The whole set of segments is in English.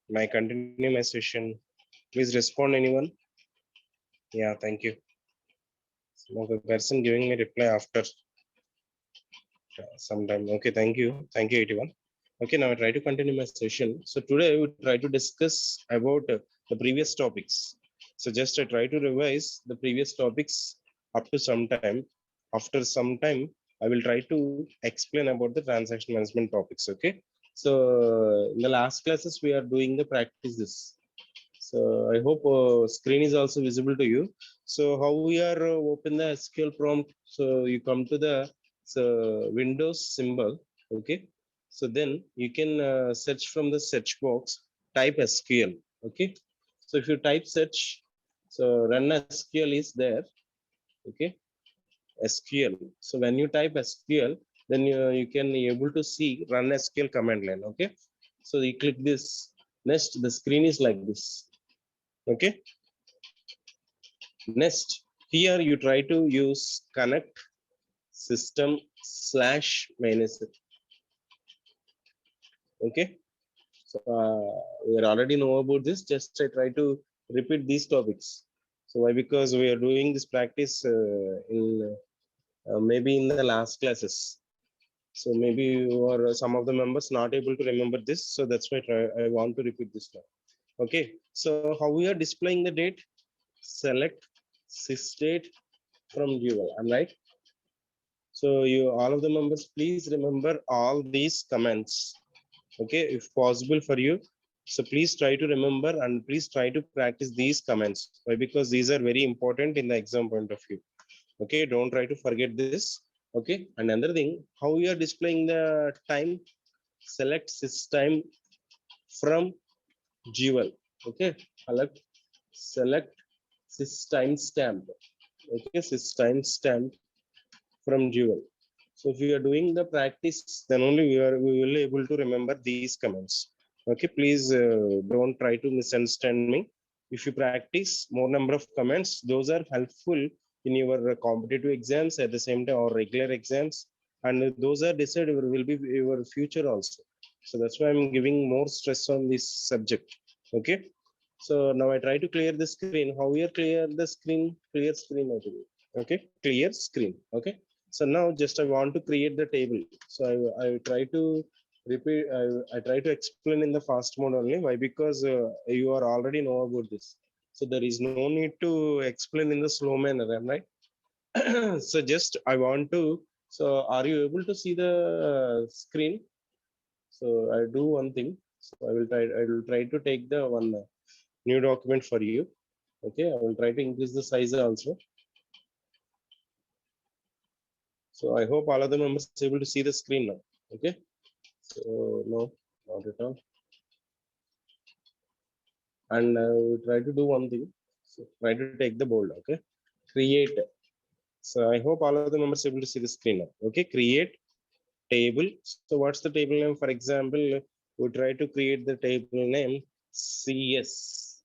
May I continue my session? Please respond, anyone. Yeah, thank you. Some the person giving me reply after some time. Okay, thank you. Thank you, 81. Okay, now I try to continue my session. So today we try to discuss about the previous topics. So just I try to revise the previous topics up to some time. After some time, I will try to explain about the transaction management topics. Okay. So in the last classes, we are doing the practices. So I hope screen is also visible to you. So how we are open the SQL prompt. So you come to the Windows symbol. Okay. So then you can search from the search box, type SQL. Okay. So if you type search, so run SQL is there. Okay. SQL. So when you type SQL, then you can able to see run SQL command line. Okay. So you click this. Next, the screen is like this. Okay. Next, here you try to use connect system slash manager. Okay. So we already know about this. Just I try to repeat these topics. So why? Because we are doing this practice in maybe in the last classes. So maybe you or some of the members not able to remember this. So that's why I want to repeat this now. Okay. So how we are displaying the date? Select sysdate from Dual. I'm right. So you all of the members, please remember all these comments. Okay, if possible for you. So please try to remember and please try to practice these comments. Why? Because these are very important in the exam point of view. Okay, don't try to forget this. Okay, and another thing, how we are displaying the time? Select system from Jewel. Okay, select system stamp. Okay, system stamp from Jewel. So if we are doing the practice, then only we will be able to remember these comments. Okay, please don't try to misunderstand me. If you practice more number of comments, those are helpful in your competitive exams at the same time or regular exams, and those are decided will be your future also. So that's why I'm giving more stress on this subject. Okay. So now I try to clear the screen. How we are clear the screen? Clear screen actually. Okay, clear screen. Okay. So now just I want to create the table. So I try to repeat. I try to explain in the fast mode only. Why? Because you are already know about this. So there is no need to explain in the slow manner, right? So just I want to. So are you able to see the screen? So I do one thing. So I will try. I will try to take the one new document for you. Okay, I will try to increase the size also. So I hope all of the members able to see the screen now. Okay. So no, not at all. And we try to do one thing. So try to take the bold. Okay. Create. So I hope all of the members able to see the screen now. Okay. Create table. So what's the table name? For example, we try to create the table name CS.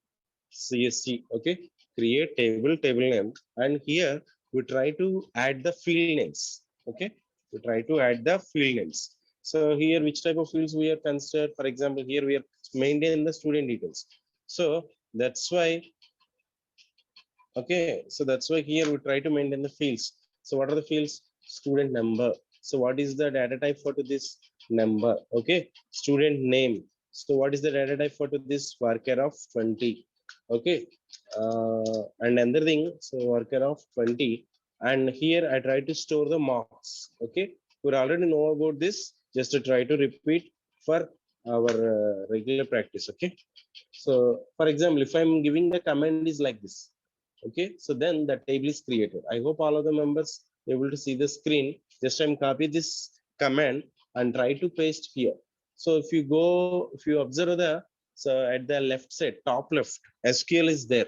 CSG. Okay. Create table name. And here we try to add the field names. Okay. We try to add the field names. So here, which type of fields we are considered? For example, here we are maintain the student details. So that's why, okay. So that's why here we try to maintain the fields. So what are the fields? Student number. So what is the data type for to this number? Okay. Student name. So what is the data type for to this worker of 20? Okay. And another thing, so worker of 20. And here I try to store the marks. Okay. We already know about this. Just to try to repeat for our regular practice. Okay. So for example, if I'm giving the command is like this. Okay. So then the table is created. I hope all of the members able to see the screen. Just I'm copy this command and try to paste here. So if you go, if you observe the, so at the left side, top left, SQL is there.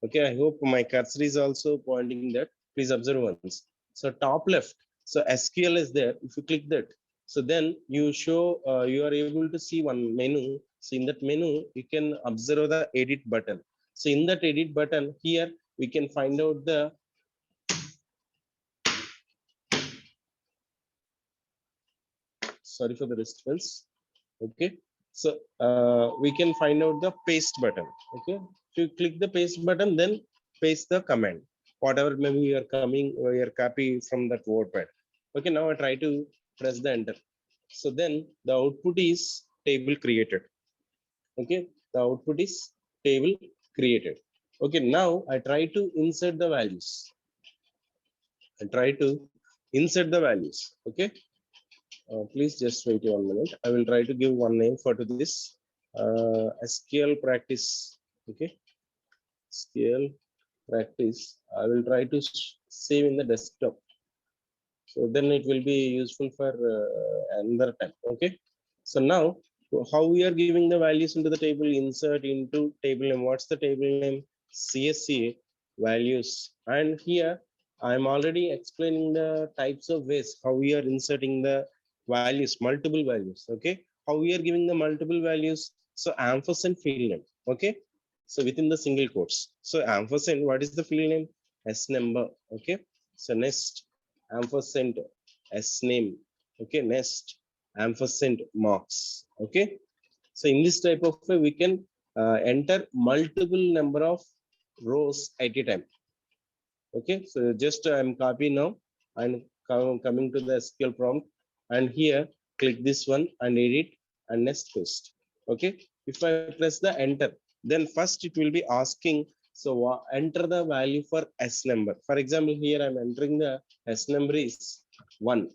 Okay, I hope my cursor is also pointing that. Please observe once. So top left, so SQL is there. If you click that, so then you show, you are able to see one menu. So in that menu, you can observe the edit button. So in that edit button here, we can find out the sorry for the disturbance. Okay. So we can find out the paste button. Okay, if you click the paste button, then paste the command, whatever maybe you are coming or you are copy from that WordPad. Okay, now I try to press the enter. So then the output is table created. Okay, the output is table created. Okay, now I try to insert the values. I try to insert the values. Okay, please just wait 1 minute. I will try to give one name for to this SQL practice. Okay, SQL practice. I will try to save in the desktop. So then it will be useful for another time. Okay, so now how we are giving the values into the table, insert into table name. What's the table name? CSC values. And here I'm already explaining the types of ways how we are inserting the values, multiple values. Okay, how we are giving the multiple values. So ampersand field name. Okay, so within the single quotes. So ampersand, what is the field name? S number. Okay, so next ampersand s name. Okay, next ampersand marks. Okay, so in this type of way we can enter multiple number of rows at a time. Okay, so just I'm copy now and coming to the SQL prompt, and here click this one and edit and next paste. Okay, if I press the enter, then first it will be asking, so enter the value for S number. For example, here I'm entering the S number is 1.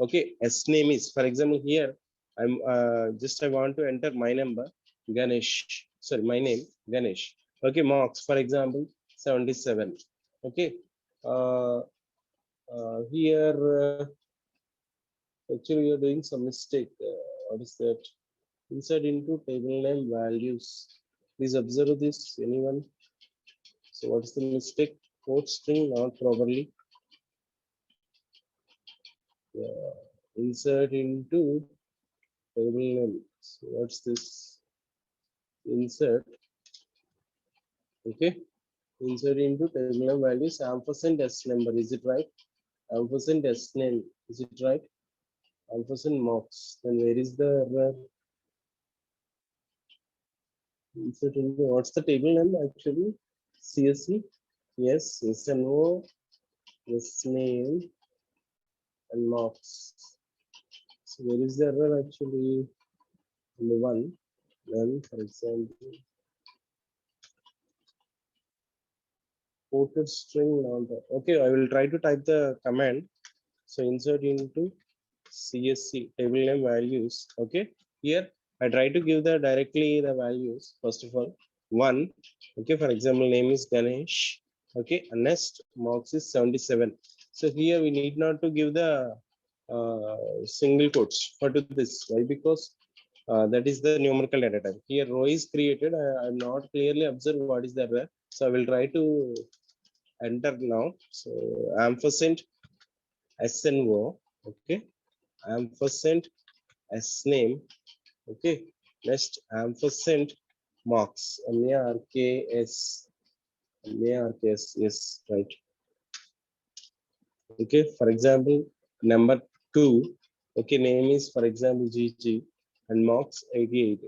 Okay, S name is, for example, here I'm just I want to enter my number Ganesh, sorry, my name Ganesh. Okay, marks for example 77. Okay, uh, here actually you're doing some mistake. What is that? Insert into table name values. Please observe this, anyone? So what is the mistake? Quote string not properly. Insert into table name. So what's this? Insert. Okay, insert into table name values ampersand S number. Is it right? Ampersand S name. Is it right? Ampersand marks. Then where is the error? Insert into, what's the table name actually? CSC. Yes, SNO, yes name and marks. So where is the error actually? Number one. Then for example, quoted string not. Okay, I will try to type the command. So insert into CSC table name values. Okay, here I try to give the directly the values. First of all, 1. Okay, for example, name is Ganesh. Okay, and next marks is 77. So here we need not to give the single quotes for this. Why? Because that is the numerical data type. Here row is created. I'm not clearly observed what is the error. So I will try to enter now. So ampersand SNO. Okay, ampersand S name. Okay, next ampersand marks. MARKS. MARKS. Yes, right. Okay, for example, number 2. Okay, name is for example GG and marks 88.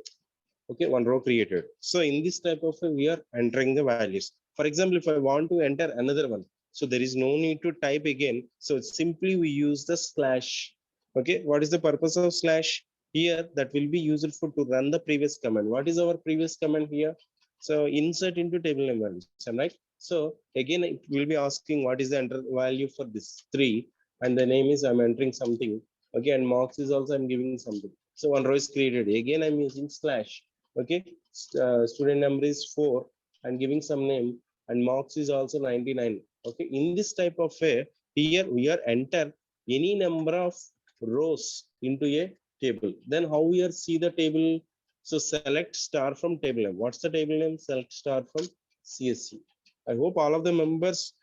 Okay, one row created. So in this type of we are entering the values. For example, if I want to enter another one, so there is no need to type again. So simply we use the slash. Okay, what is the purpose of slash? Here that will be used for to run the previous command. What is our previous command here? So insert into table name values, right? So again it will be asking what is the enter value for this 3, and the name is I'm entering something. Okay, and marks is also I'm giving something. So one row is created. Again I'm using slash. Okay, student number is 4 and giving some name, and marks is also 99. Okay, in this type of way, here we are enter any number of rows into a table. Then how we are see the table? So select star from table name. What's the table name? Select star from CSC. I hope all of the members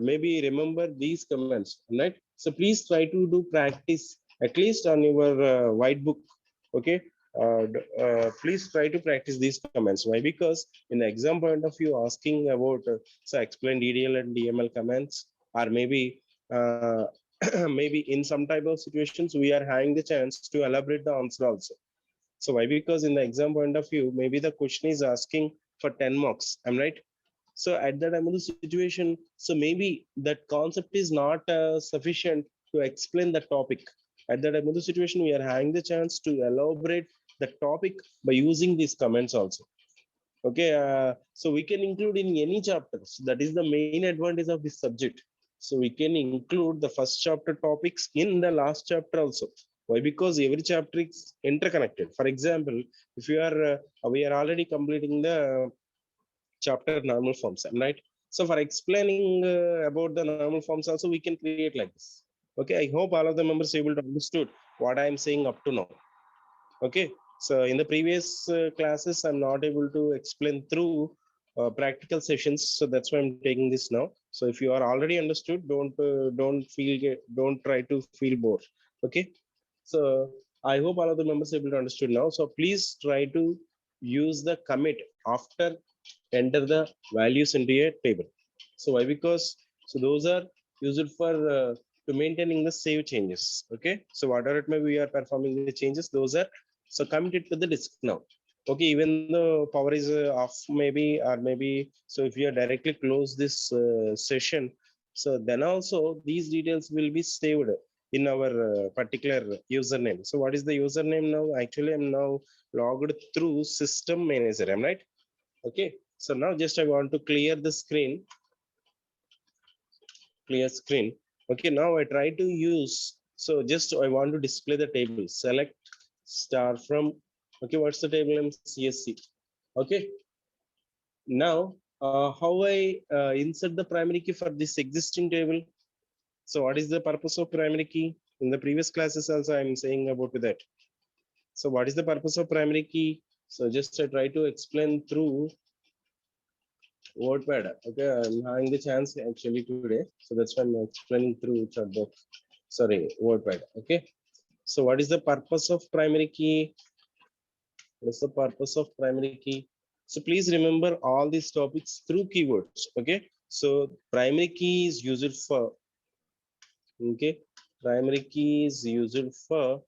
maybe remember these commands, right? So please try to do practice at least on your white book. Okay, please try to practice these commands. Why? Because in the exam point of view, asking about so explain DDL and DML commands, or maybe maybe in some type of situations we are having the chance to elaborate the answer also. So why? Because in the exam point of view, maybe the question is asking for 10 marks. I'm right. So at that time of the situation, so maybe that concept is not sufficient to explain the topic. At that time of the situation, we are having the chance to elaborate the topic by using these comments also. Okay, so we can include in any chapters. That is the main advantage of this subject. So we can include the first chapter topics in the last chapter also. Why? Because every chapter is interconnected. For example, if you are we are already completing the chapter normal forms, right? So for explaining about the normal forms also, we can create like this. Okay, I hope all of the members able to understood what I am saying up to now. Okay, so in the previous classes, I'm not able to explain through practical sessions, so that's why I'm taking this now. So if you are already understood, don't try to feel bored. Okay, so I hope all of the members able to understood now. So please try to use the commit after enter the values into a table. So why? Because so those are used for to maintaining the save changes. Okay, so whatever it may we are performing the changes, those are so commit it to the disk now. Okay, even though power is off maybe, or maybe, so if you are directly close this session, so then also these details will be saved in our particular username. So what is the username now? Actually, I'm now logged through system manager. I'm right. Okay, so now just I want to clear the screen, clear screen. Okay, now I try to use, so just I want to display the table. Select star from, okay, what's the table name? CSC. Okay, now how I insert the primary key for this existing table. So what is the purpose of primary key? In the previous classes also I'm saying about that. So what is the purpose of primary key? So just I try to explain through WordPad. Okay, I'm having the chance actually today, so that's why I'm explaining through chatbot. Sorry, WordPad. Okay, so what is the purpose of primary key? What is the purpose of primary key? So please remember all these topics through keywords. Okay, so primary key is used for, okay, primary key is used for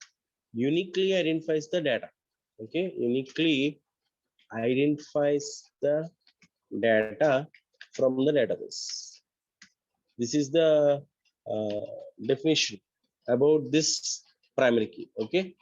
uniquely identifies the data. Okay, uniquely identifies the data from the database. This is the uh, definition about this primary key. Okay,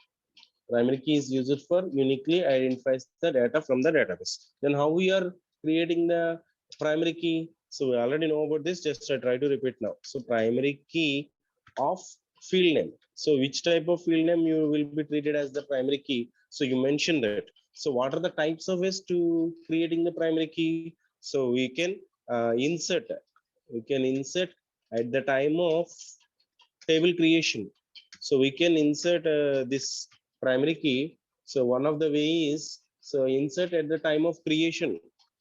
primary key is used for uniquely identifies the data from the database. Then how we are creating the primary key? So we already know about this, just I try to repeat now. So primary key of field name. So which type of field name you will be treated as the primary key? So you mentioned that. So what are the types of ways to creating the primary key? So we can insert, we can insert at the time of table creation. So we can insert this primary key. So one of the way is, so insert at the time of creation.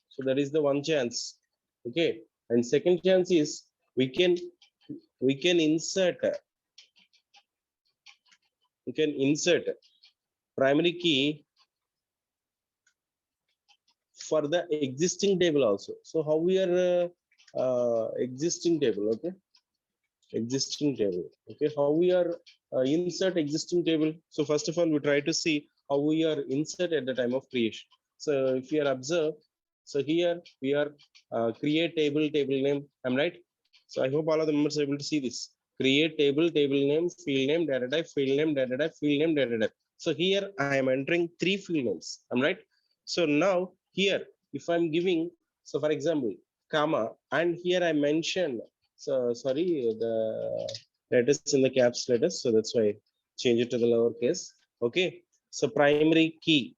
So that is the one chance. Okay, and second chance is we can insert, we can insert primary key for the existing table also. So how we are existing table. Okay, existing table. Okay, how we are insert existing table? So first of all, we try to see how we are insert at the time of creation. So if you are observe, so here we are create table, table name. I'm right. So I hope all of the members are able to see this. Create table, table name, field name, data type, field name, data type, field name, data type. So here I am entering 3 field names. I'm right. So now here, if I'm giving, so for example, comma, and here I mentioned, so sorry, the letters in the caps letters, so that's why I change it to the lowercase. Okay, so primary key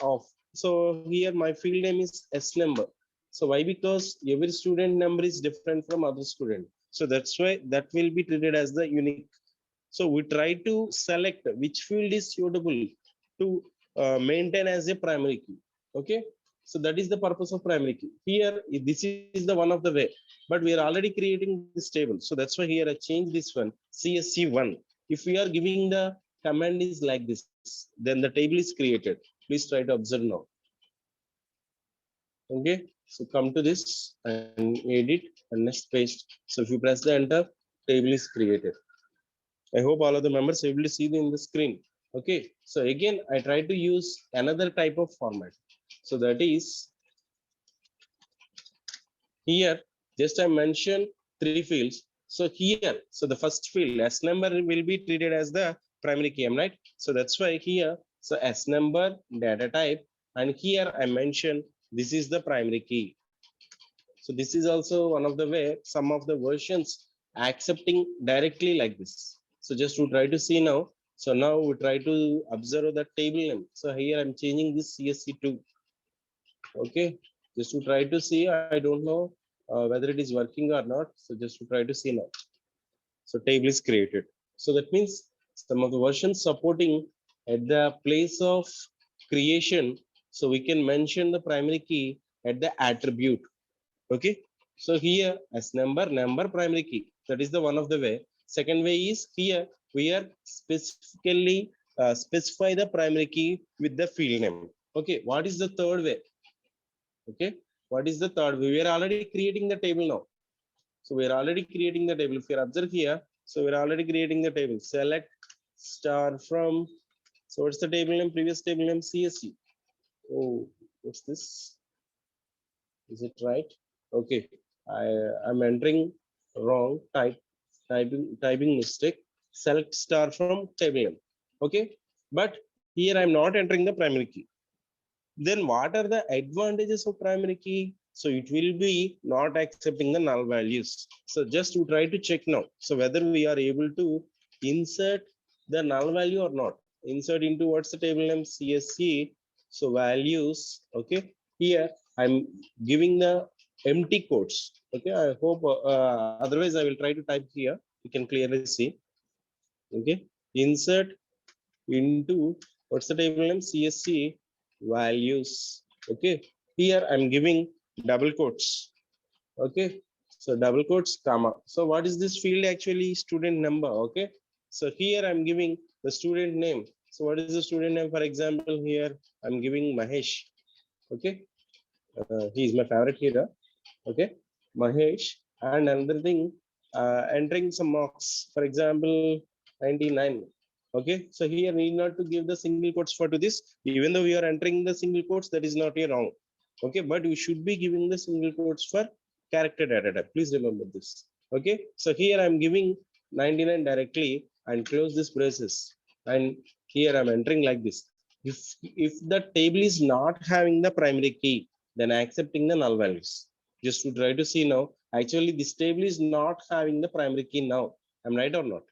of, so here my field name is S number. So why? Because every student number is different from other student, so that's why that will be treated as the unique. So we try to select which field is suitable to maintain as a primary key. Okay, so that is the purpose of primary key. Here, this is the one of the way, but we are already creating this table. So that's why here I change this one, CSC1. If we are giving the command is like this, then the table is created. Please try to observe now. Okay, so come to this and edit and next paste. So if you press the enter, table is created. I hope all of the members are able to see in the screen. Okay, so again, I try to use another type of format. So that is here, just I mentioned three fields. So here, so the first field, S number will be treated as the primary key, right? So that's why here, so S number, data type, and here I mentioned this is the primary key. So this is also one of the way some of the versions accepting directly like this. So just to try to see now. So now we try to observe the table name. So here I'm changing this CSC2. Okay, just to try to see. I don't know whether it is working or not. So just to try to see now. So table is created. So that means some of the versions supporting at the place of creation. So we can mention the primary key at the attribute. Okay, so here as number primary key, that is the one of the way. Second way is here we are specifically specify the primary key with the field name. Okay, what is the third way? Okay, what is the third way? We are already creating the table now. So we are already creating the table. If you observe here, so we're already creating the table. Select star from, so what's the table name? Previous table name CSC. Oh, what's this? Is it right? Okay, I'm entering wrong typing mistake. Select star from table name. Okay, but here I'm not entering the primary key. Then what are the advantages of primary key? So it will be not accepting the null values. So just to try to check now, so whether we are able to insert the null value or not. Insert into what's the table name? CSC. So values. Okay, here I'm giving the empty quotes. Okay, I hope otherwise I will try to type here. You can clearly see. Okay, insert into what's the table name? CSC values. Okay, here I'm giving double quotes. Okay, so double quotes comma. So what is this field? Actually student number. Okay, so here I'm giving the student name. So what is the student name? For example, here I'm giving Mahesh. Okay, he is my favorite hero. Okay, Mahesh. And another thing, entering some marks, for example 99. Okay, so here we need not to give the single quotes for to this. Even though we are entering the single quotes, that is not a wrong. Okay, but we should be giving the single quotes for character data type. Please remember this. Okay, so here I'm giving 99 directly and close this braces, and here I'm entering like this. If the table is not having the primary key, then accepting the null values. Just to try to see now, actually this table is not having the primary key now. I'm right or not?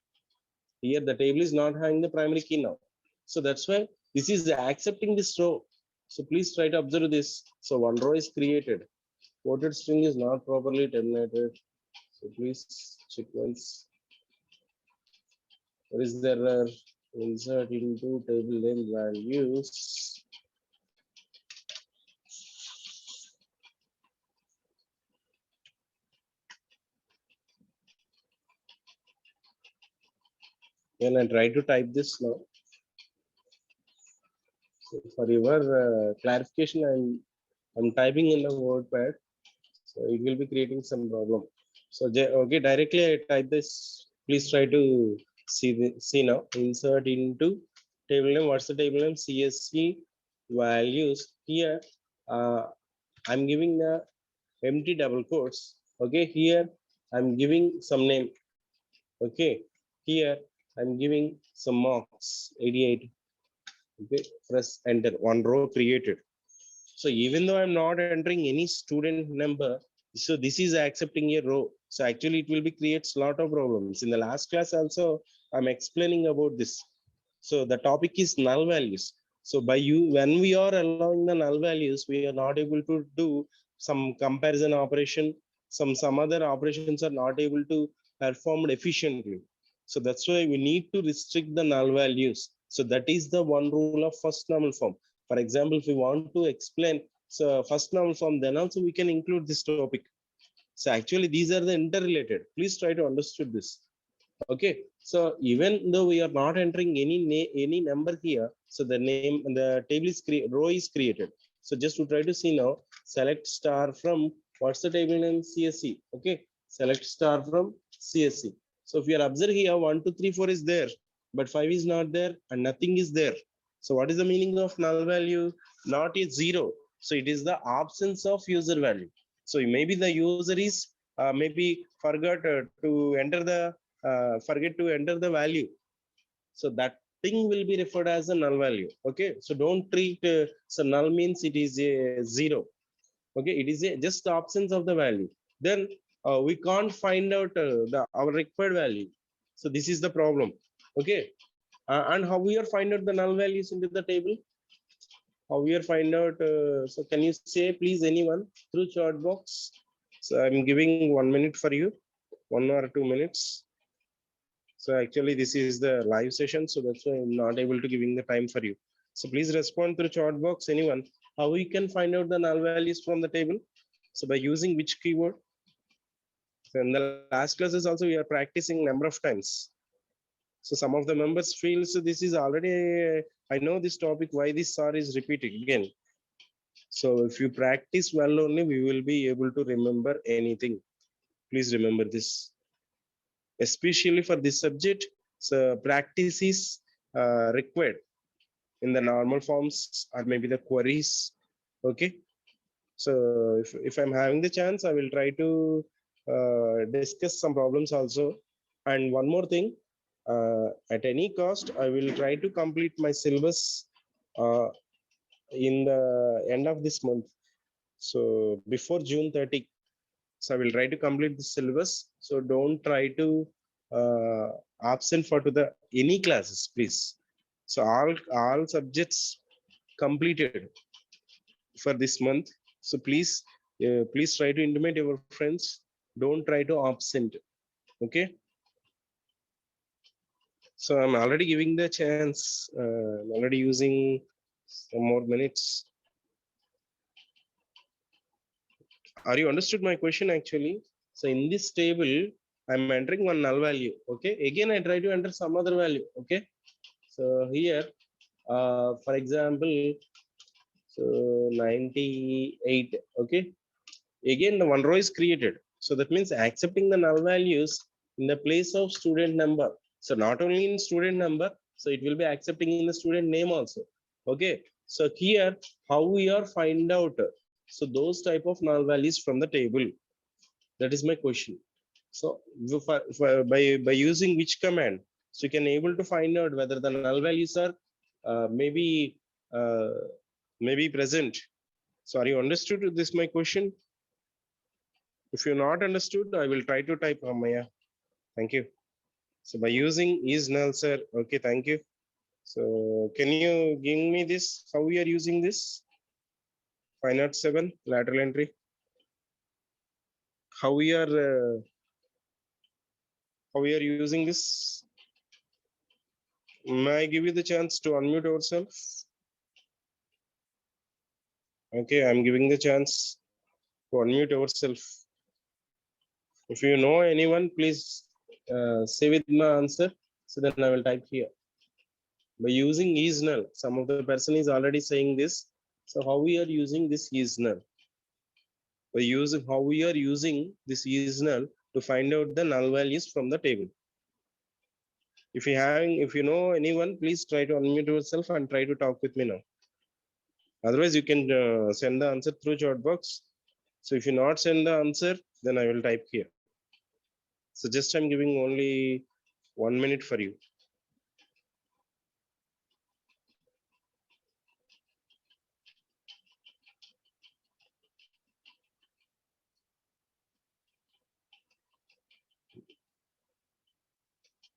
Here the table is not having the primary key now. So that's why this is accepting this row. So please try to observe this. So one row is created. Quoted string is not properly terminated. So please check once. What is the error? Insert into table name values. Can I try to type this now? So for your clarification, I'm typing in the WordPad, so it will be creating some problem. So okay, directly I type this. Please try to see now. Insert into table name. What's the table name? CSC values. Here, I'm giving the empty double quotes. Okay, here I'm giving some name. Okay, here I'm giving some marks. 88. Okay, press enter. One row created. So even though I'm not entering any student number, so this is accepting a row. So actually it will be creates a lot of problems. In the last class also, I'm explaining about this. So the topic is null values. So by you, when we are allowing the null values, we are not able to do some comparison operation. Some other operations are not able to perform efficiently. So that's why we need to restrict the null values. So that is the one rule of first normal form. For example, if we want to explain so first normal form, then also we can include this topic. So actually these are the interrelated. Please try to understand this. Okay, so even though we are not entering any number here, so the name and the table is row is created. So just to try to see now, select star from what's the table name? CSC. Okay, select star from CSC. So if you are observing here, 1 2 3 4 is there. but 5 is not there and nothing is there. So what is the meaning of null value? Not is 0. So it is the absence of user value. So maybe the user is maybe forget to enter the value. So that thing will be referred as a null value. Okay, so don't treat so null means it is a 0. Okay, it is just the absence of the value. Then we can't find out our required value. So this is the problem. Okay, and how we are find out the null values into the table? How we are find out? So can you say please anyone through chat box? So I'm giving 1 minute for you, 1 or 2 minutes. So actually this is the live session, so that's why I'm not able to giving the time for you. So please respond through chat box. Anyone, how we can find out the null values from the table? So by using which keyword? So in the last classes also we are practicing number of times. So some of the members feel so this is already I know this topic, why this sir is repeating again. So if you practice well only, we will be able to remember anything. Please remember this, especially for this subject. So practice is required in the normal forms or maybe the queries. Okay. So if I'm having the chance, I will try to discuss some problems also. And one more thing, at any cost, I will try to complete my syllabus uh, in the end of this month. So before June 30. So I will try to complete the syllabus. So don't try to absent for to the any classes, please. So all subjects completed for this month. So please try to intimate your friends. Don't try to absent. Okay. So I'm already giving the chance. I'm already using some more minutes. Are you understood my question actually? So in this table, I'm entering one null value. Okay. Again, I try to enter some other value. Okay. So here, for example, so 98. Okay. Again, the one row is created. So that means accepting the null values in the place of student number. So not only in student number, so it will be accepting in the student name also. Okay. So here, how we are find out? So those type of null values from the table. That is my question. So by using which command, so you can able to find out whether the null values are maybe uh, maybe present. So are you understood this my question? If you're not understood, I will try to type Amaya. Thank you. So by using is null, sir. Okay, thank you. So can you give me this? How we are using this? 507 lateral entry. How we are using this? May I give you the chance to unmute yourself? Okay, I'm giving the chance to unmute yourself. If you know anyone, please say with my answer. So then I will type here. By using is null, some of the person is already saying this. So how we are using this is null? By using how we are using this is null to find out the null values from the table. If you know anyone, please try to unmute yourself and try to talk with me now. Otherwise, you can send the answer through chat box. So if you not send the answer, then I will type here. So just I'm giving only 1 minute for you.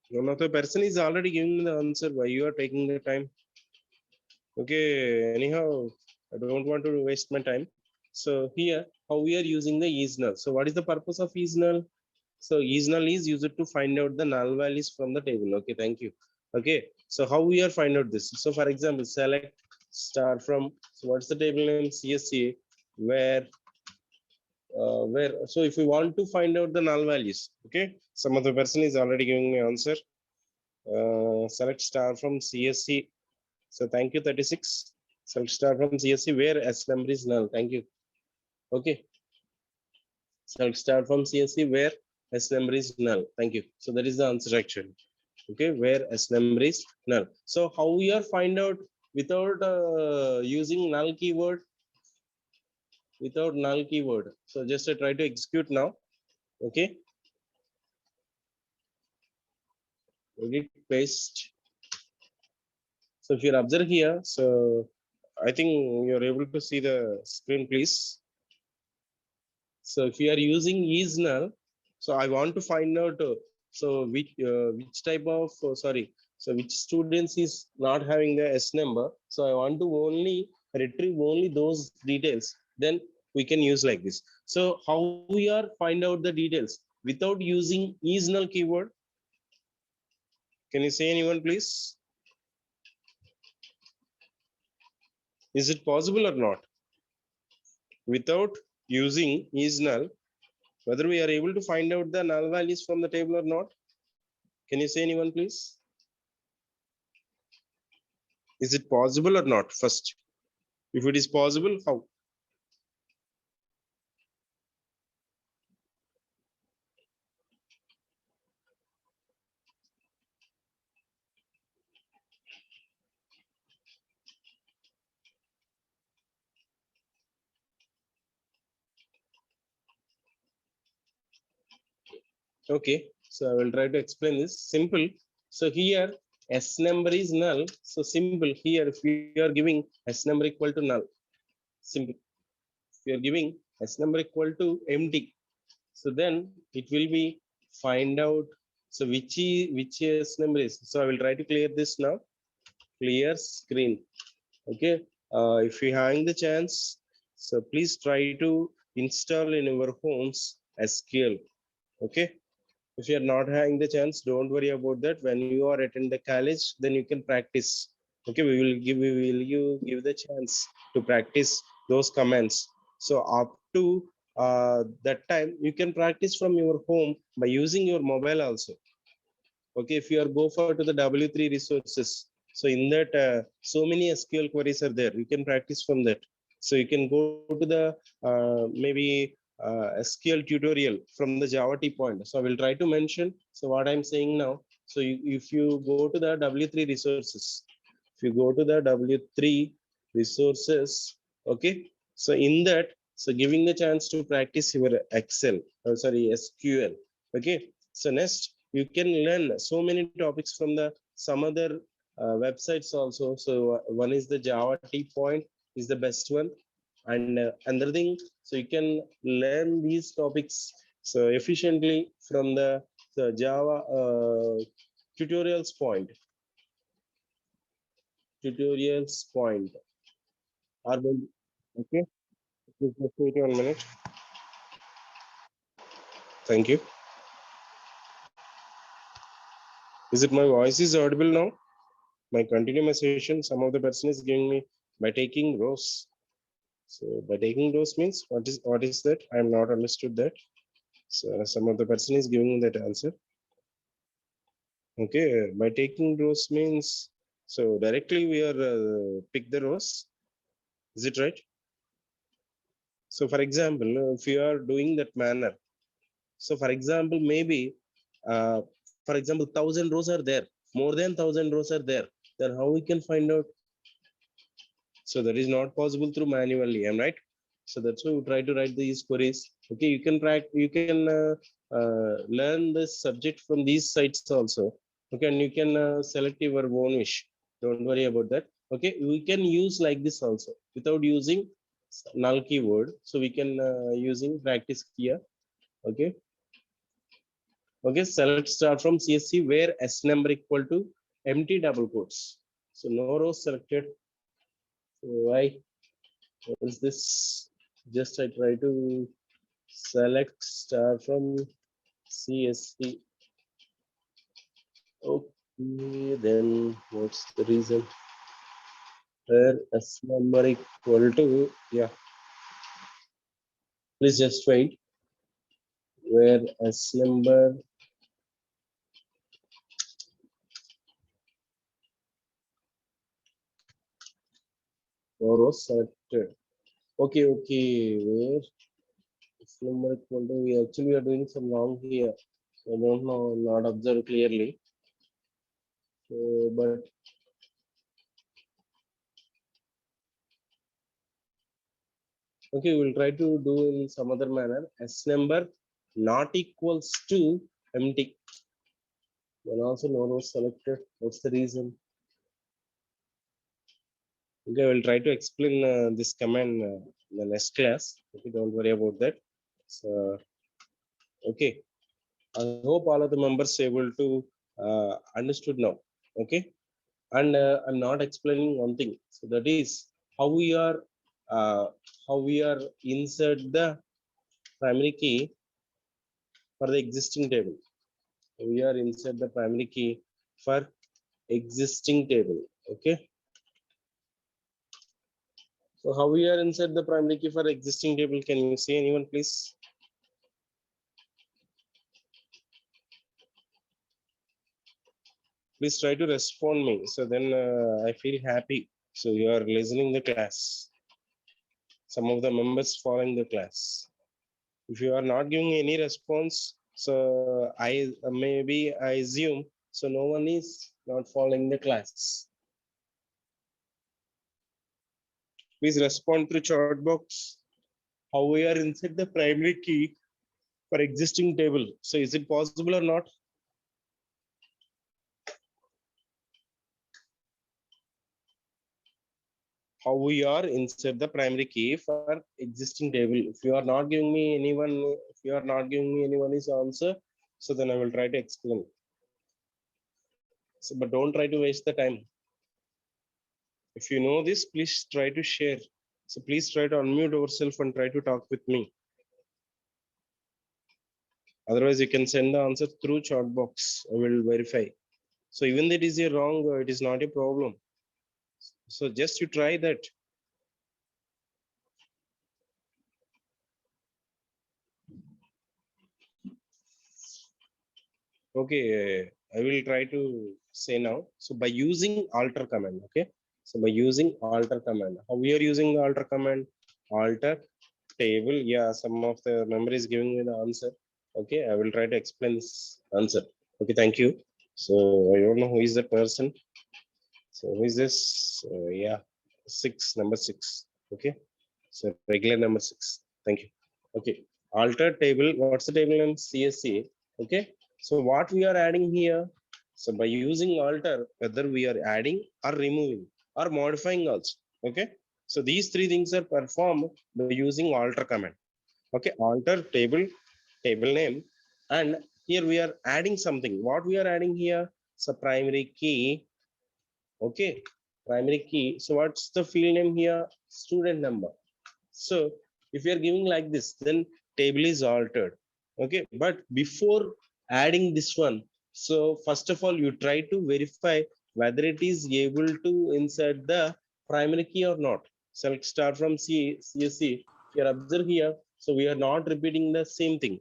One of the person is already giving the answer. Why you are taking the time? Okay, anyhow, I don't want to waste my time. So here, how we are using the is null. So what is the purpose of is null? So is null is used to find out the null values from the table. Okay, thank you. Okay, so how we are find out this? So for example, select star from, so what's the table name? CSCA, where, so if we want to find out the null values, okay, some of the person is already giving me answer. Select star from CSC. So thank you, 36. Select star from CSC where S number is null. Thank you. Okay. Select star from CSC where S number is null. Thank you. So that is the answer actually. Okay, where S number is null. So how we are find out without using null keyword? Without null keyword. So just try to execute now. Okay, edit, paste. So if you observe here, so I think you're able to see the screen, please. So if you are using is null, so I want to find out so which type of sorry, so which students is not having the S number. So I want to only retrieve only those details. Then we can use like this. So how we are find out the details without using is null keyword? Can you say anyone, please? Is it possible or not? Without using is null, whether we are able to find out the null values from the table or not? Can you say anyone, please? Is it possible or not? First, if it is possible, how? Okay, so I will try to explain this. Simple. So here S number is null. So simple. Here if we are giving S number equal to null, simple. If you are giving S number equal to empty, so then it will be find out. So which S number is. So I will try to clear this now. Clear screen. Okay, if you having the chance, so please try to install in your homes SQL. Okay, if you are not having the chance, don't worry about that. When you are attend the college, then you can practice. Okay, we will you give the chance to practice those commands. So up to that time you can practice from your home by using your mobile also. Okay, if you are go for to the W3 resources, so in that so many SQL queries are there, you can practice from that. So you can go to the maybe SQL tutorial from the Java T point. So I will try to mention so what I'm saying now. So if you go to the W3 resources, if you go to the W3 resources, okay, so in that, so giving the chance to practice your Excel, sorry, SQL. Okay, so next you can learn so many topics from the some other websites also. So one is the Java T point is the best one, and another thing, so you can learn these topics so efficiently from the Java tutorials point. Tutorials point are going. Okay, just wait 1 minute. Thank you. Is it my voice is audible now? My continue my session. Some of the person is giving me by taking rows. So by taking rows means what is that? I am not understood that. So some of the person is giving that answer. Okay, by taking rows means so directly we are pick the rows. Is it right? So for example, if you are doing that manner, so for example, maybe for example, 1,000 rows are there, more than 1,000 rows are there. Then how we can find out? So that is not possible through manually, am right? So that's why we try to write these queries. Okay, you can learn this subject from these sites also. Okay, and you can select your own wish. Don't worry about that. Okay, we can use like this also without using null keyword. So we can using practice here. Okay. Okay, select start from CSC where S number equal to empty double quotes. So no rows selected. So why is this? Just I try to select star from CSC. Okay, then what's the reason? Where S number equal to, yeah, please just wait. Where S number rows selected. Okay, okay, where S number equal to, we actually are doing some wrong here. I don't know, not observe clearly. But okay, we'll try to do in some other manner. S number not equals to empty. Then also no rows selected. What's the reason? Okay, we'll try to explain this command in the next class. Okay, don't worry about that. So, okay, I hope all of the members able to understood now. Okay, and I'm not explaining one thing. So that is how we are uh, insert the primary key for the existing table. We are insert the primary key for existing table. Okay, so how we are insert the primary key for existing table? Can you see anyone, please? Please try to respond me. So then I feel happy. So you are listening the class. Some of the members following the class. If you are not giving any response, so I maybe I assume so no one is not following the class. Please respond through chat box how we are insert the primary key for existing table. So is it possible or not? How we are insert the primary key for existing table? If you are not giving me anyone, if you are not giving me anyone is answer, so then I will try to explain. So, but don't try to waste the time. If you know this, please try to share. So please try to unmute yourself and try to talk with me. Otherwise, you can send the answer through chat box. I will verify. So even that is a wrong, it is not a problem. So just you try that. Okay, I will try to say now. So by using alter command, okay. So by using alter command, how we are using the alter command? Alter table. Yeah, some of the memory is giving me the answer. Okay, I will try to explain this answer. Okay, thank you. So I don't know who is the person. So who is this? Yeah, number six. Okay, so regular number six. Thank you. Okay, alter table. What's the table name? CSC. Okay, so what we are adding here? So by using alter, whether we are adding or removing or modifying also. Okay, so these three things are performed by using alter command. Okay, alter table name, and here we are adding something. What we are adding here? So primary key. Okay, primary key. So what's the field name here? Student number. So if you are giving like this, then table is altered. Okay, but before adding this one, so first of all you try to verify whether it is able to insert the primary key or not. Select start from CSC. If you observe here, so we are not repeating the same thing.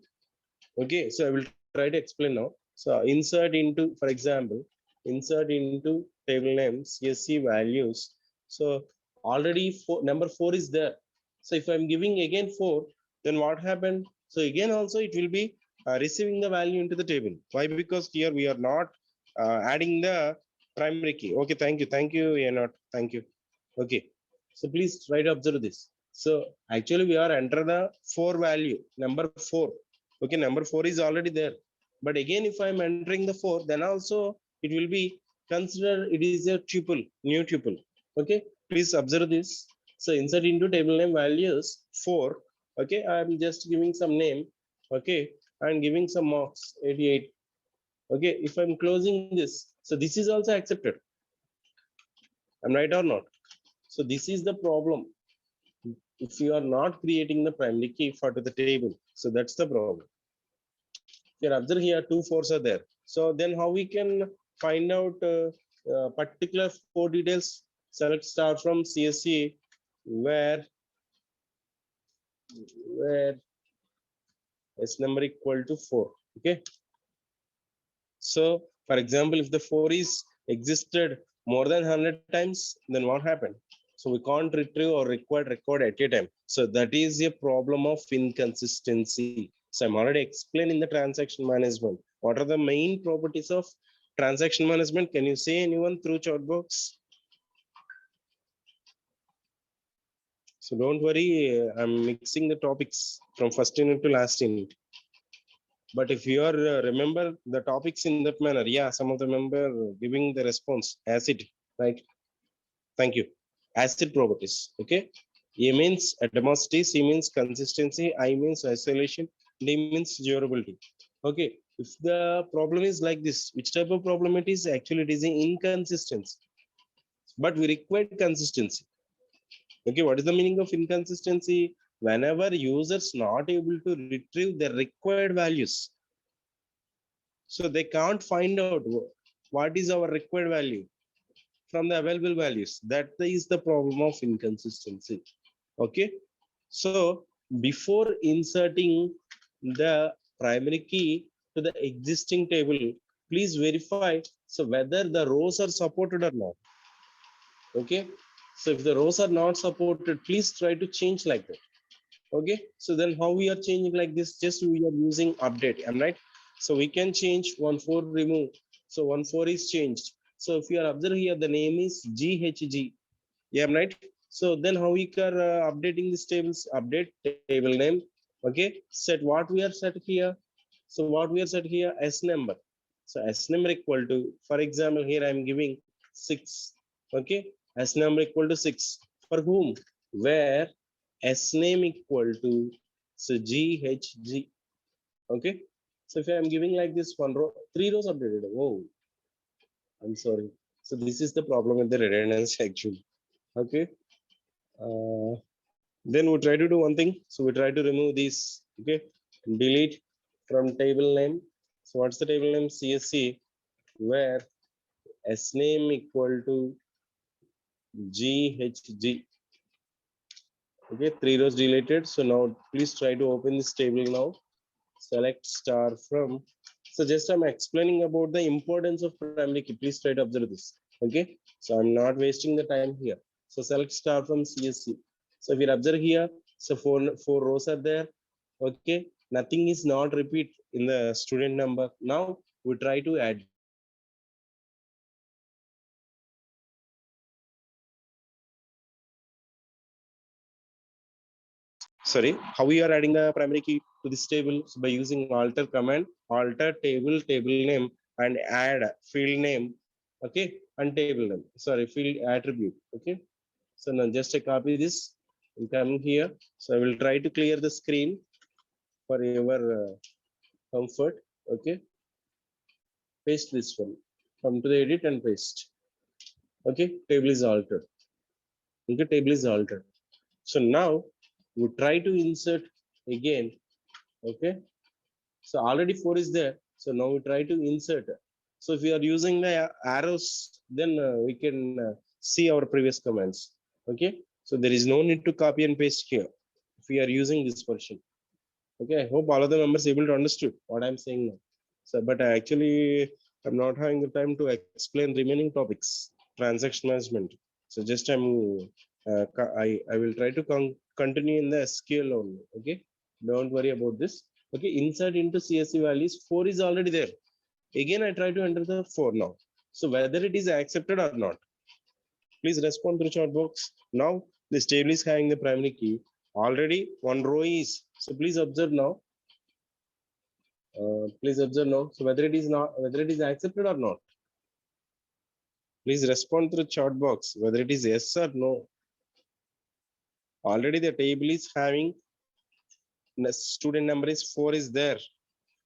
Okay, so I will try to explain now. So insert into, for example, insert into table name CSC values. So already number 4 is there. So if I'm giving again 4, then what happened? So again also it will be receiving the value into the table. Why? Because here we are not adding the primary key. Okay, thank you, not thank you. Okay, so please try to observe this. So actually we are enter the 4 value, number 4. Okay, number 4 is already there, but again if I'm entering the 4, then also it will be considered it is a tuple, new tuple. Okay, please observe this. So insert into table name values 4. Okay, I'm just giving some name. Okay, I'm giving some marks 88. Okay, if I'm closing this, so this is also accepted. I'm right or not? So this is the problem. If you are not creating the primary key for the table, so that's the problem. Here observe here 2 4s are there. So then how we can find out particular 4 details? Select star from CSC where s number equal to 4. Okay, so for example, if the 4 is existed more than 100 times, then what happened? So we can't retrieve or record at a time. So that is a problem of inconsistency. So I'm already explaining the transaction management. What are the main properties of transaction management. Can you say anyone through chat box? So don't worry, I'm mixing the topics from first unit to last unit. But if you are remember the topics in that manner, yeah, some of the member giving the response acid, right? Thank you. Acid properties. Okay. A means atomicity, C means consistency, I means isolation, D means durability. Okay. If the problem is like this, which type of problem it is? Actually, it is an inconsistency. But we require consistency. Okay, what is the meaning of inconsistency? Whenever users not able to retrieve the required values, so they can't find out what is our required value from the available values. That is the problem of inconsistency. Okay, so before inserting the primary key to the existing table, please verify so whether the rows are supported or not. Okay, so if the rows are not supported, please try to change like that. Okay, so then how we are changing like this? Just we are using update, am right? So we can change 1 4 remove. So 1 4 is changed. So if you are observing here, the name is GHG. Yeah, am right? So then how we are updating these tables? Update table name. Okay, set what we are set here. So what we are set here? S number. So S number equal to, for example, here I am giving 6. Okay, S number equal to 6. For whom? Where S name equal to, so GHG. Okay, so if I am giving like this one row, 3 rows updated. Oh, I'm sorry. So this is the problem with the redundancy actually. Okay, then we try to do one thing. So we try to remove these. Okay, delete from table name. So what's the table name? CSC, where S name equal to GHG. Okay, 3 rows deleted. So now please try to open this table now. Select star from. So just I'm explaining about the importance of primary key. Please try to observe this. Okay, so I'm not wasting the time here. So select star from CSC. So if you observe here, so four rows are there. Okay, nothing is not repeat in the student number. Now we try to add. Sorry, how we are adding the primary key to this table? So by using alter command, alter table name, and add field name. Okay, and table name. Sorry, field attribute. Okay, so now just I copy this and come here. So I will try to clear the screen for your comfort. Okay, paste this one. Come to the edit and paste. Okay, table is altered. Okay, table is altered. So now we try to insert again. Okay, so already 4 is there. So now we try to insert. So if we are using the arrows, then we can see our previous commands. Okay, so there is no need to copy and paste here if we are using this version. Okay, I hope all of the members able to understood what I'm saying now. So but actually I'm not having the time to explain remaining topics, transaction management. So just I will try to continue in the SQL only. Okay, don't worry about this. Okay, insert into CSV values. 4 is already there. Again, I try to enter the 4 now. So whether it is accepted or not, please respond to the chat box. Now this table is having the primary key. Already one row is. So please observe now. Please observe now. So whether it is not, whether it is accepted or not. Please respond to the chat box whether it is yes or no. Already the table is having the student number is 4 is there.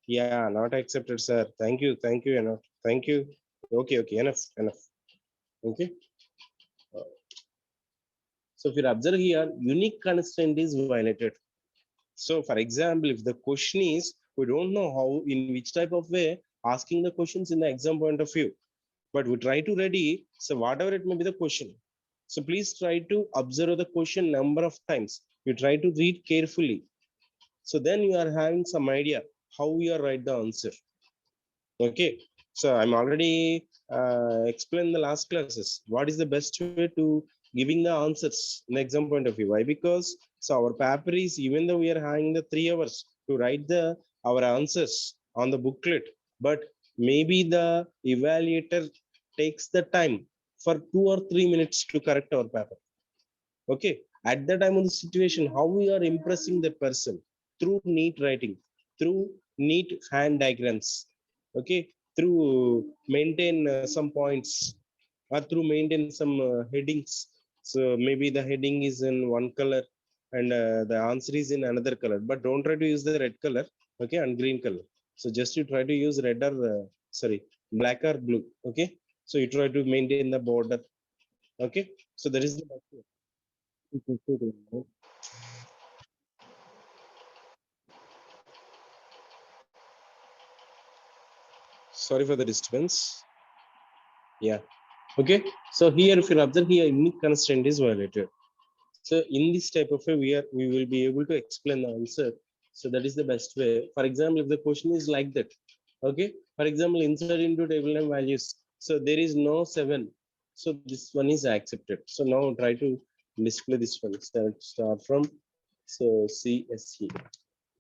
Yeah, not accepted, sir. Thank you, enough. Thank you. Okay, enough. Okay. So if you observe here, unique constraint is violated. So for example, if the question is, we don't know how, in which type of way, asking the questions in the exam point of view, but we try to ready, so whatever it may be the question. So please try to observe the question number of times. You try to read carefully. So then you are having some idea how you are write the answer. Okay, so I'm already explained the last classes. What is the best way to giving the answers in the exam point of view? Why? Because so our paper is, even though we are having the 3 hours to write the our answers on the booklet, but maybe the evaluator takes the time for 2 or 3 minutes to correct our paper. Okay, at the time of the situation, how we are impressing the person through neat writing, through neat hand diagrams, okay, through maintain some points, or through maintain some headings. So maybe the heading is in one color and the answer is in another color, but don't try to use the red color, okay, and green color. So just you try to use red or sorry, black or blue, okay. So you try to maintain the border, okay. So that is the sorry for the disturbance. Yeah. Okay. So here, if you observe here, unique constraint is violated. So in this type of way, we will be able to explain the answer. So that is the best way. For example, if the question is like that, okay. For example, insert into table name values. So there is no 7. So this one is accepted. So now try to display this one. Start from so CSE.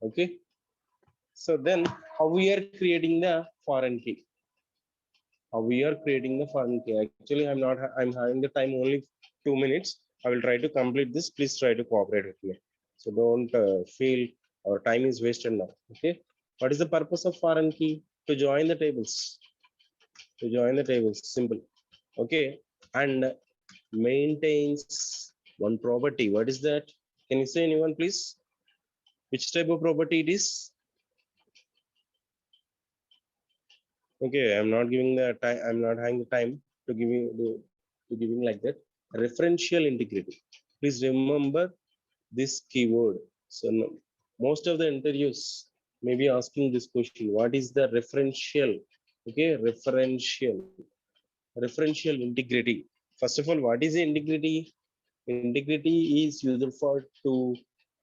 Okay. So then how we are creating the foreign key? How we are creating the foreign key? Actually, I'm having the time only 2 minutes. I will try to complete this. Please try to cooperate with me. So don't feel our time is wasted now. Okay. What is the purpose of foreign key? To join the tables. To join the tables. Simple. Okay. And maintains one property. What is that? Can you say anyone, please? Which type of property it is? Okay, I'm not giving the time. I'm not having the time to give you to giving like that. Referential integrity. Please remember this keyword. So most of the interviews may be asking this question: what is the referential? Okay, referential integrity. First of all, what is the integrity? Integrity is used for to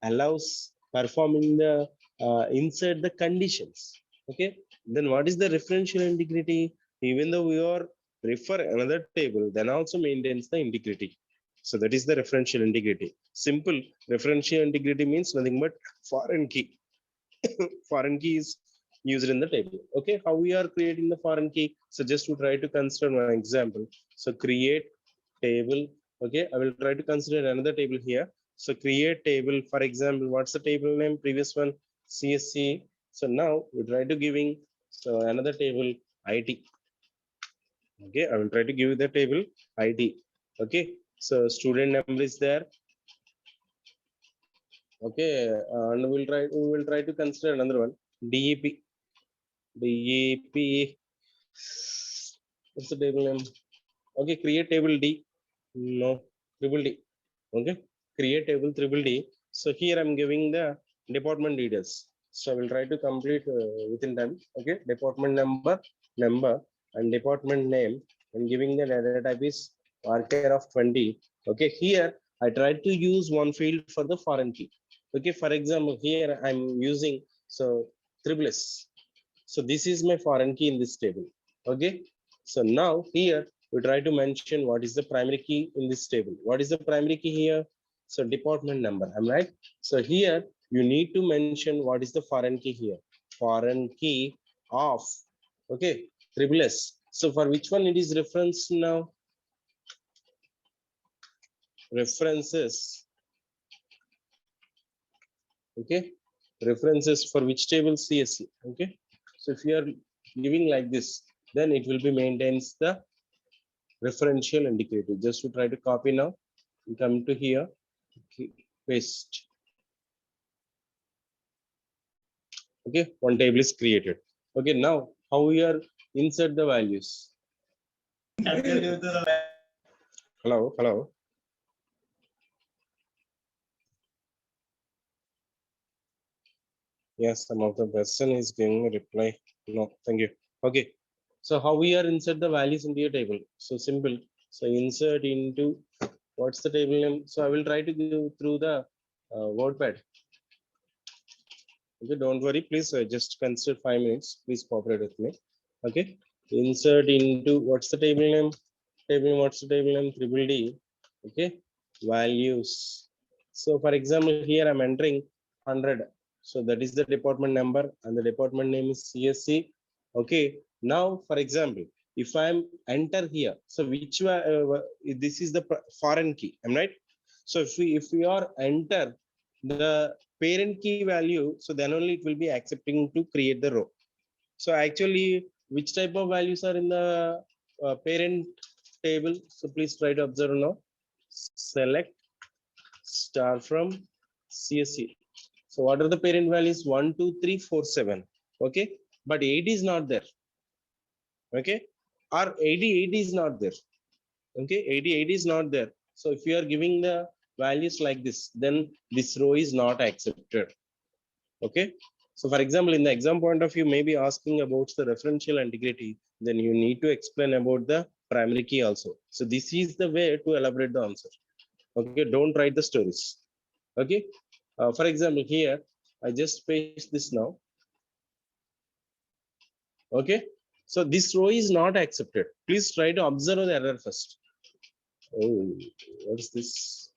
allows performing the inside the conditions. Okay, then what is the referential integrity? Even though we are refer another table, then also maintains the integrity. So that is the referential integrity. Simple. Referential integrity means nothing but foreign key. Foreign key is used in the table. Okay, how we are creating the foreign key? So just to try to consider one example. So create table. Okay, I will try to consider another table here. So create table. For example, what's the table name? Previous one, CSC. So now we try to giving so another table, IT. Okay, I will try to give you the table ID. Okay, so student number is there. Okay, and we will try to consider another one, DEP. DEP. What's the table name? Okay, create table D. No, triple D. Okay, create table triple D. So here I'm giving the department details. So I will try to complete within time. Okay, department number, and department name, and giving the data type is varchar of 20. Okay, here I tried to use one field for the foreign key. Okay, for example, here I'm using so triple S. So this is my foreign key in this table. Okay, so now here we try to mention what is the primary key in this table. What is the primary key here? So department number, am right? So here you need to mention what is the foreign key here. Foreign key of, okay, triple S. So for which one it is reference now? References. Okay, references for which table? CSC. Okay, so if you are giving like this, then it will be maintains the referential indicator. Just to try to copy now, come to here, paste. Okay, one table is created. Okay, now how we are insert the values? Hello. Yes, some of the person is giving a reply. No, thank you. Okay, so how we are insert the values into your table? So simple. So insert into, what's the table name? So I will try to go through the WordPad. Okay, don't worry, please just consider 5 minutes. Please cooperate with me. Okay, insert into, what's the table name? What's the table name? Triple D. Okay, values. So for example, here I'm entering 100. So that is the department number and the department name is CSC. Okay, Now, for example, if I'm enter here, so which this is the foreign key, am I right? So if we are enter the parent key value, so then only it will be accepting to create the row. So actually, which type of values are in the parent table? So please try to observe now. Select star from CSC. So what are the parent values? 1, 2, 3, 4, 7. Okay, but 8 is not there. Okay, or 88 is not there. Okay, 88 is not there. So if you are giving the values like this, then this row is not accepted. Okay, so for example, in the exam point of view, maybe asking about the referential integrity, then you need to explain about the primary key also. So this is the way to elaborate the answer. Okay, don't write the stories. Okay, for example, here I just paste this now. Okay, so this row is not accepted. Please try to observe the error first. Oh, what is this?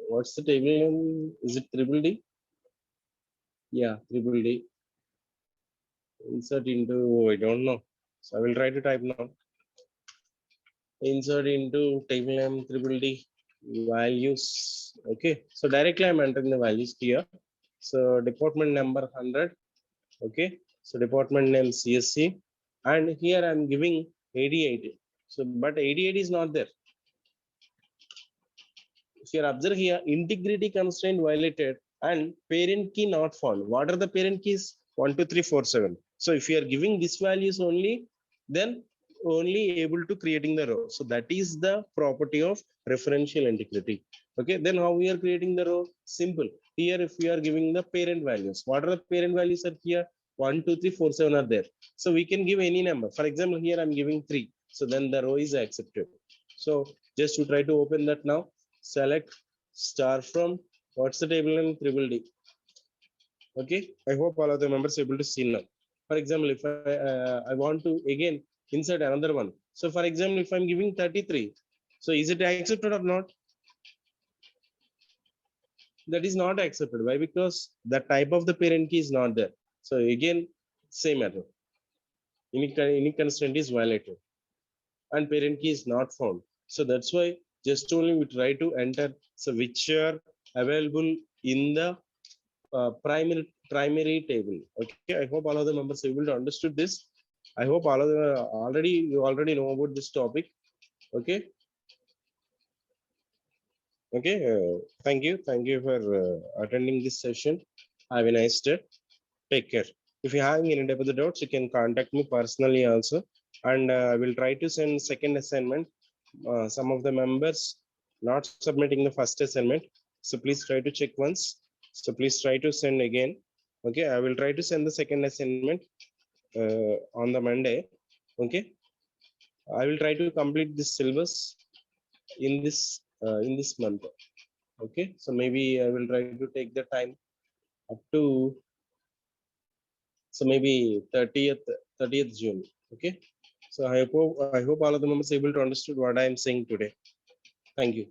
What's the table name? Is it triple D? Yeah, triple D. Insert into, I don't know. So I will try to type now. Insert into table name triple D values. Okay, so directly I'm entering the values here. So department number 100. Okay, so department name CSC, and here I'm giving 88. So but 88 is not there. If you observe here, integrity constraint violated and parent key not found. What are the parent keys? 1, 2, 3, 4, 7. So if you are giving these values only, then only able to creating the row. So that is the property of referential integrity. Okay, then how we are creating the row? Simple. Here, if we are giving the parent values, what are the parent values are here? 1, 2, 3, 4, 7 are there. So we can give any number. For example, here I'm giving 3. So then the row is accepted. So just to try to open that now. Select star from what's the table name? Triple D. Okay, I hope all of the members are able to see now. For example, if I want to again insert another one. So for example, if I'm giving 33, so is it accepted or not? That is not accepted. Why? Because the type of the parent key is not there. So again, same error. Any constraint is violated and parent key is not found. So that's why just only we try to enter so which are available in the primary table. Okay, I hope all of the members are able to understood this. I hope all of the you already know about this topic. Okay. Okay. Thank you for attending this session. Have a nice day. Take care. If you have any other doubts, you can contact me personally also, and I will try to send second assignment. Some of the members not submitting the first assignment, so please try to check once. So please try to send again. Okay, I will try to send the second assignment on the Monday. Okay, I will try to complete this syllabus in this month. Okay, so maybe I will try to take the time up to so maybe 30th June. Okay, so I hope all of the members able to understood what I am saying today. Thank you.